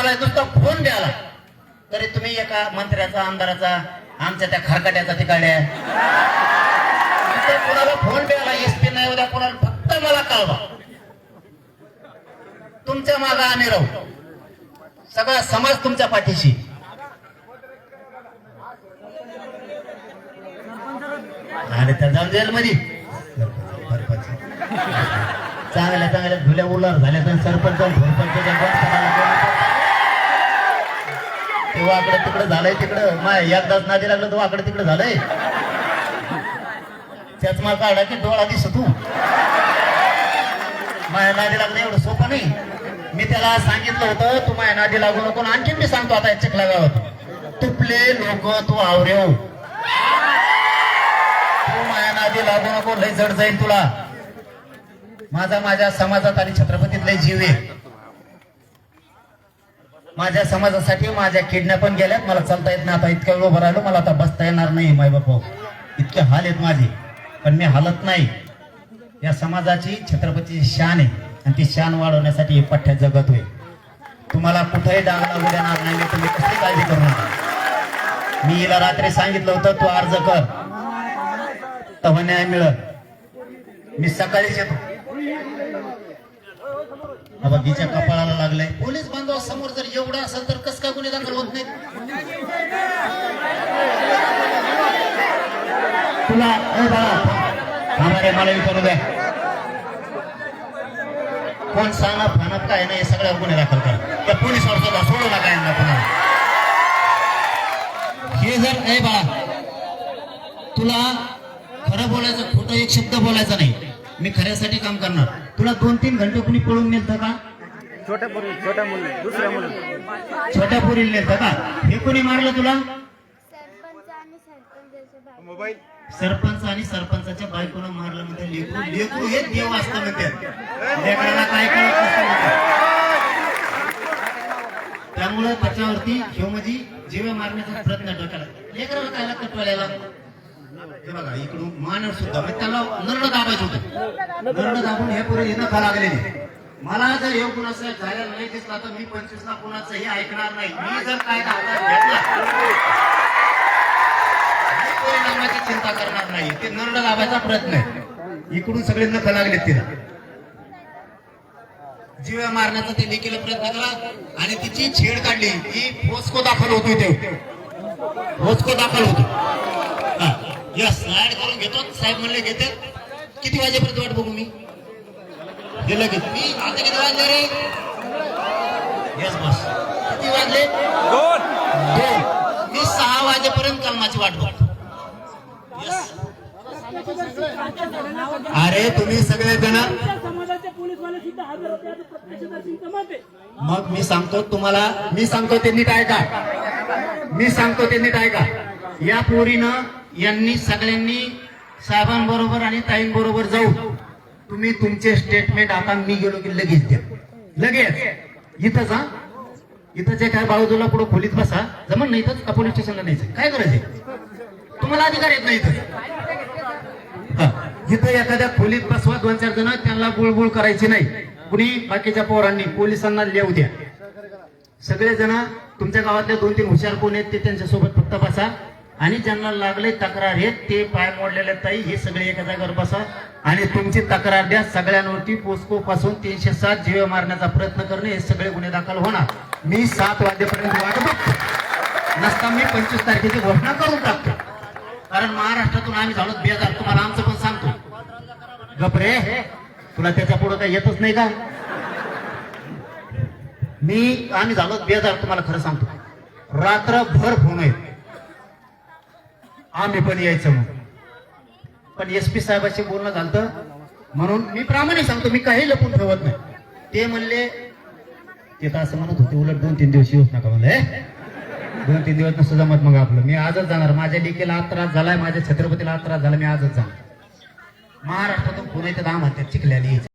मला नुसता फोन द्याला तरी तुम्ही एका मंत्र्याचा आमदाराचा आमच्या त्या खरकाट्याचा तिकडे कोणाला फोन द्याला एसपी नाही उद्या कोणाला फक्त मला कळवा. तुमच्या मागे आम्ही राहू, सगळा समाज तुमच्या पाठीशी. आणि त्या जाऊन जेल मध्ये चांगल्या चांगल्या धुल्या उलर झाल्या तर सरपंच तेव्हा आकडे तिकडे झालंय. तिकडं माय एकदाच नादी लागलं तो आकडे तिकडे झालंय. त्याच मला काढा की डोळा दिसत तू माया नादी लागलं एवढं सोपं नाही. मी त्याला सांगितलं होतं तू माया नादी लागू नको. आणखी मी सांगतो आता चिखला गावात तुपले लोक तू आवरेव तू माया नादी लागू नको. लय जड जाईल तुला. माझ्या समाजात आणि छत्रपतीत लय जीव आहे. माझ्या समाजासाठी माझ्या किडनॅप पण गेल्यात. मला चालता येत नाही आता. इतक्या वेळ उभं राहिलो मला आता बसता येणार नाही. माय बापा इतके हाल आहेत माझे पण मी हालत नाही. या समाजाची छत्रपतीची शान आहे आणि ती शान वाढवण्यासाठी हे पठ्ठ्या जगत होय. तुम्हाला कुठेही डाग लागू देणार नाही. तुम्ही कसली काळजी करू नका. मी हिला रात्री सांगितलं होतं तू अर्ज कर तेव्हा न्याय मिळत. मी सकाळीच येतो. तिच्या कपाळाला लागलंय. पोलीस बांधव समोर जर एवढं असेल तर कस काय गुन्हे दाखल होत नाही. तुला मला विचारू द्या कोण सांगत फानत काय नाही. सगळ्या गुन्हे दाखल करा. त्या पोलीस सुद्धा सोडू नका यांना पुन्हा. हे जर नाही बाळा तुला खरं बोलायचं खोटं एक शब्द बोलायचा नाही. मी खऱ्यासाठी काम करणार. तुला 2-3 घंटे कुणी पळून नेलतं का? छोट्या पोरीला नेलतं का? हे कोणी मारलं तुला? सरपंच आणि सरपंचाच्या बायकोनं मारलं म्हणते. लेकरू हे देव असतं म्हणते. लेकराला काय कळत नसतं. त्यामुळे त्याच्यावरती ह्यो म्हणजे जीव मारण्याचा प्रयत्न डोक्याला. लेकराला काय कटवायला हे बघा इकडून मानव सुद्धा त्याला नरड दाबायचं होतं. नरड दाबून हे पुढे येणं का लागलेले. मला जर हे कुणाचं झालेलं नाही दिसला तर मी 25 ला कुणाचंही ऐकणार नाही. मी जर काय घेतला परिणामाची चिंता करणार नाही. ते नरड दाबायचा प्रयत्न आहे. इकडून सगळे नख लागले तिला. जीव मारण्याचा ते देखील प्रयत्न करा आणि तिची छेड काढली की पोस्को दाखल होतो. ते पोस्को दाखल होतो. यस स्लाइड करून घेतो. साहेब म्हणले घेते. किती वाजेपर्यंत वाट बघू मी? गेलं की मी आता किती वाजले रे? यस बस किती वाजले? 2. मी 6 वाजेपर्यंत कामाची वाट बघतो. यस अरे तुम्ही सगळे जण मग मी सांगतो तुम्हाला. मी सांगतो ते नीट ऐका. या पोरीनं यांनी सगळ्यांनी साहेबांबरोबर आणि ताईंबरोबर जाऊ. तुम्ही तुमचे स्टेटमेंट आता मी गेलो की लगेच द्या. लगेच इथं जा. इथं जे काय बाळूजूला पुढे खोलीत बसा. जमन नाही इथंच का पोलीस स्टेशनला न्यायचं? काय करायचं तुम्हाला? अधिकार येत नाही इथं. इथं एखाद्या खोलीत बसवा 2-4 जण. त्यांना बुळबुळ करायची नाही. कुणी बाकीच्या पोरांनी पोलिसांना लिहू द्या. सगळे जण तुमच्या गावातले 2-3 हुशार कोण आहेत ते त्यांच्यासोबत फक्त बसा. आणि ज्यांना लागले तक्रार आहेत ते पाय मोडलेले ताई हे सगळे एका जागेवर बसा आणि तुमची तक्रार द्या. सगळ्यांवरती पोस्को पासून 307 जीव मारण्याचा प्रयत्न करणे हे सगळे गुन्हे दाखल होणार. मी 7 वाजेपर्यंत वाट बघतो. नसता मी 25 तारखेची घोषणा करून टाकतो. कारण महाराष्ट्रातून आम्ही झालो बेजार. तुम्हाला आमचं पण सांगतो. गपरे तुला त्याच्या पुढे काही येतच नाही का? आम्ही झालो बेजार. तुम्हाला खरं सांगतो. रात्रभर फोन आहेत. आम्ही पण यायचं म्हणून. पण एसपी साहेबांशी बोलणं झालं म्हणून मी प्रामाणिक सांगतो. मी काही लपून ठेवत नाही. ते म्हणले ते तर असं म्हणत होते उलट 2-3 दिवस येऊच नका म्हणले. 2-3 दिवस नसतं जमत मग आपलं. मी आजच जाणार. माझ्या डीकेला आज त्रास झालाय. माझ्या छत्रपतीला आज त्रास झाला. मी आजच जाणार. महाराष्ट्रातून पुणे ते 10 चिखल्याला यायचं.